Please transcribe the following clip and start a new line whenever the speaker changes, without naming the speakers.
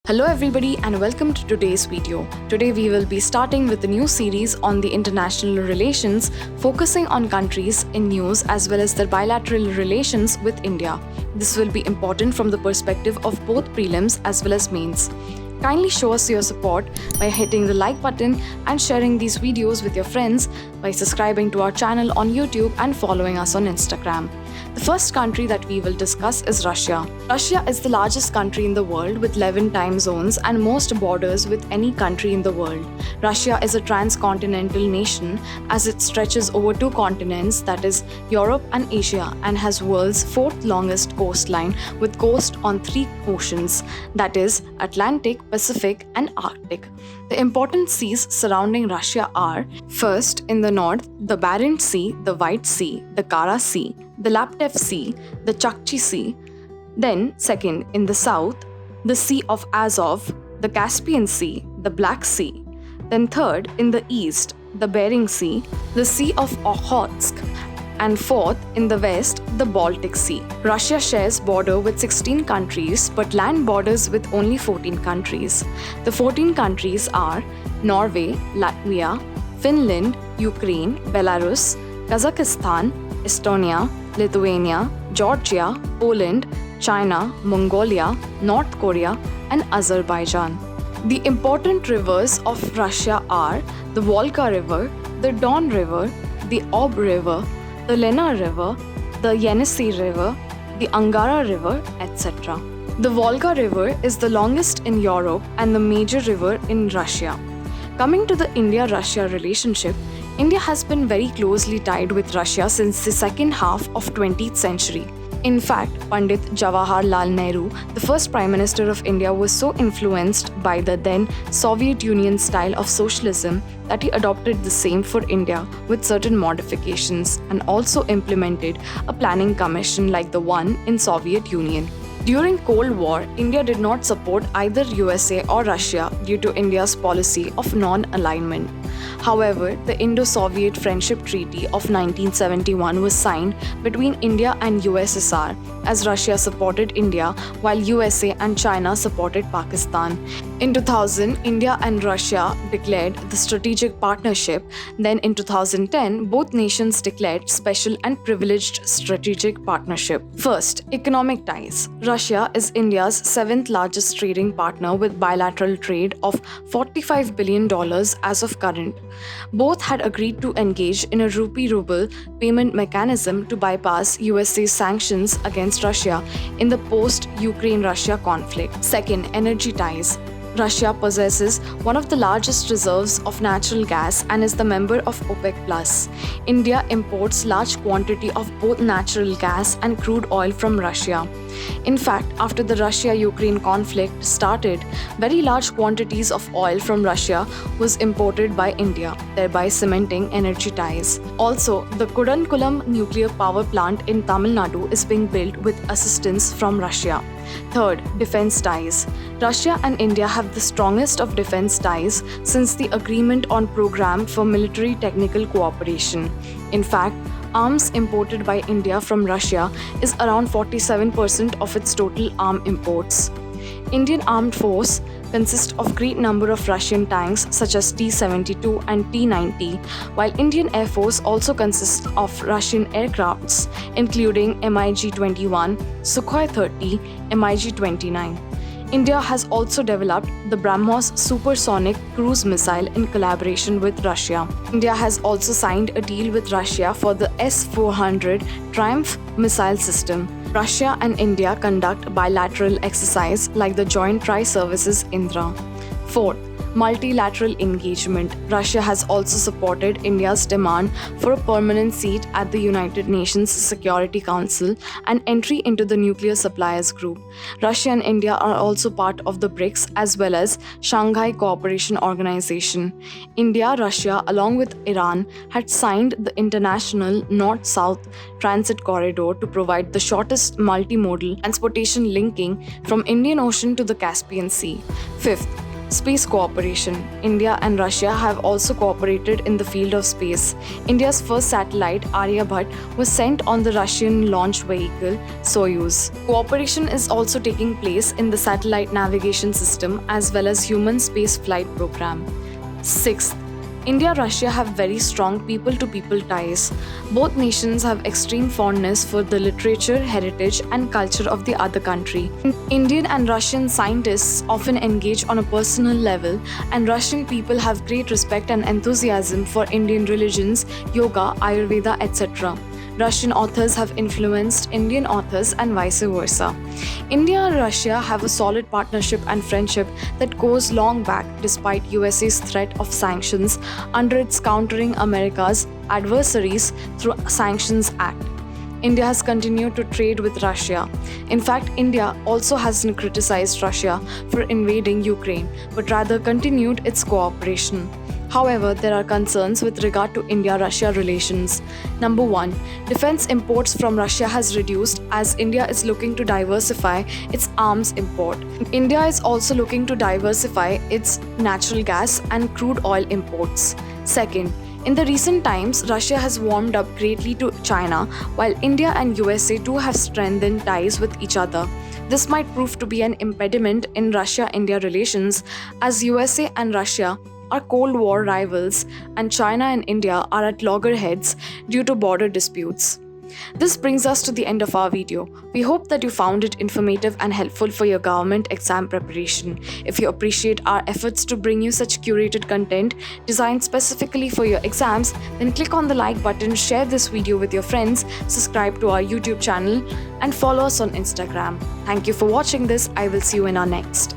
Hello everybody and welcome to today's video. Today we will be starting with a new series on the international relations, focusing on countries in news as well as their bilateral relations with India. This will be important from the perspective of both prelims as well as mains. Kindly show us your support by hitting the like button and sharing these videos with your friends, by subscribing to our channel on YouTube and following us on Instagram. The first country that we will discuss is Russia. Russia is the largest country in the world with 11 time zones and most borders with any country in the world. Russia is a transcontinental nation as it stretches over two continents, that is Europe and Asia, and has world's fourth longest coastline with coast on three oceans, that is Atlantic, Pacific and Arctic. The important seas surrounding Russia are: first, in the north, the Barents Sea, the White Sea, the Kara Sea, the Laptev Sea, the Chukchi Sea. Then, second, in the south, the Sea of Azov, the Caspian Sea, the Black Sea. Then third, in the east, the Bering Sea, the Sea of Okhotsk. And fourth, in the west, the Baltic Sea. Russia shares border with 16 countries but land borders with only 14 countries. The 14 countries are Norway, Latvia, Finland, Ukraine, Belarus, Kazakhstan, Estonia, Lithuania, Georgia, Poland, China, Mongolia, North Korea, and Azerbaijan. The important rivers of Russia are the Volga River, the Don River, the Ob River, the Lena River, the Yenisei River, the Angara River, etc. The Volga River is the longest in Europe and the major river in Russia. Coming to the India-Russia relationship, India has been very closely tied with Russia since the second half of 20th century. In fact, Pandit Jawaharlal Nehru, the first Prime Minister of India, was so influenced by the then Soviet Union style of socialism that he adopted the same for India with certain modifications and also implemented a planning commission like the one in Soviet Union. During Cold War, India did not support either USA or Russia due to India's policy of non-alignment. However, the Indo-Soviet Friendship Treaty of 1971 was signed between India and USSR, as Russia supported India while USA and China supported Pakistan. In 2000, India and Russia declared the Strategic Partnership. Then in 2010, both nations declared Special and Privileged Strategic Partnership. First, economic ties. Russia is India's seventh largest trading partner with bilateral trade of $45 billion as of current. Both had agreed to engage in a rupee-ruble payment mechanism to bypass USA's sanctions against Russia in the post-Ukraine-Russia conflict. Second, energy ties. Russia possesses one of the largest reserves of natural gas and is the member of OPEC+. India imports large quantity of both natural gas and crude oil from Russia. In fact, after the Russia-Ukraine conflict started, very large quantities of oil from Russia was imported by India, thereby cementing energy ties. Also, the Kudankulam nuclear power plant in Tamil Nadu is being built with assistance from Russia. Third, defense ties. Russia and India have the strongest of defense ties since the agreement on program for military technical cooperation. In fact, arms imported by India from Russia is around 47% of its total arm imports. Indian armed force consists of great number of Russian tanks such as T-72 and T-90, while Indian Air Force also consists of Russian aircrafts including MiG-21, Sukhoi 30, MiG-29. India has also developed the BrahMos supersonic cruise missile in collaboration with Russia. India has also signed a deal with Russia for the S-400 Triumph missile system. Russia and India conduct bilateral exercise like the Joint Tri-Services Indra. Fourth, multilateral engagement. Russia has also supported India's demand for a permanent seat at the United Nations Security Council and entry into the nuclear suppliers group. Russia and India are also part of the BRICS as well as Shanghai Cooperation Organization. India, Russia, along with Iran, had signed the International North-South Transit Corridor to provide the shortest multimodal transportation linking from Indian Ocean to the Caspian Sea. Fifth, Space cooperation. India and Russia have also cooperated in the field of space. India's first satellite, Aryabhat, was sent on the Russian launch vehicle, Soyuz. Cooperation is also taking place in the satellite navigation system as well as human space flight program. Sixth, India-Russia have very strong people-to-people ties. Both nations have extreme fondness for the literature, heritage, and culture of the other country. Indian and Russian scientists often engage on a personal level, and Russian people have great respect and enthusiasm for Indian religions, yoga, Ayurveda, etc. Russian authors have influenced Indian authors and vice versa. India and Russia have a solid partnership and friendship that goes long back despite USA's threat of sanctions under its countering America's adversaries through Sanctions Act. India has continued to trade with Russia. In fact, India also hasn't criticized Russia for invading Ukraine, but rather continued its cooperation. However, there are concerns with regard to India-Russia relations. Number 1, defense imports from Russia has reduced as India is looking to diversify its arms import. India is also looking to diversify its natural gas and crude oil imports. Second, in the recent times, Russia has warmed up greatly to China, while India and USA too have strengthened ties with each other. This might prove to be an impediment in Russia-India relations as USA and Russia are Cold War rivals and China and India are at loggerheads due to border disputes. This brings us to the end of our video. We hope that you found it informative and helpful for your government exam preparation. If you appreciate our efforts to bring you such curated content designed specifically for your exams, then click on the like button, share this video with your friends, subscribe to our YouTube channel, and follow us on Instagram. Thank you for watching this. I will see you in our next.